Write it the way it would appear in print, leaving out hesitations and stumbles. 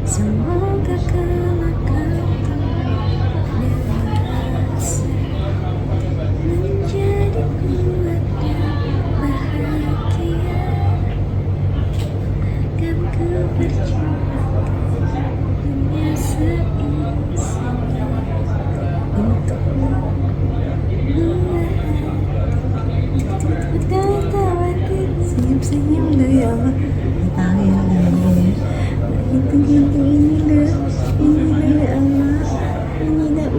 Semoga kelak kau dewasa menjadi kuat dan bahagia. Akan ku perjuangkan dunia seisinya untukmu. Senyum-senyum deh ya Allah. Dipanggil lagi. Gitu-gitu ini deh ya Allah. Ini deh.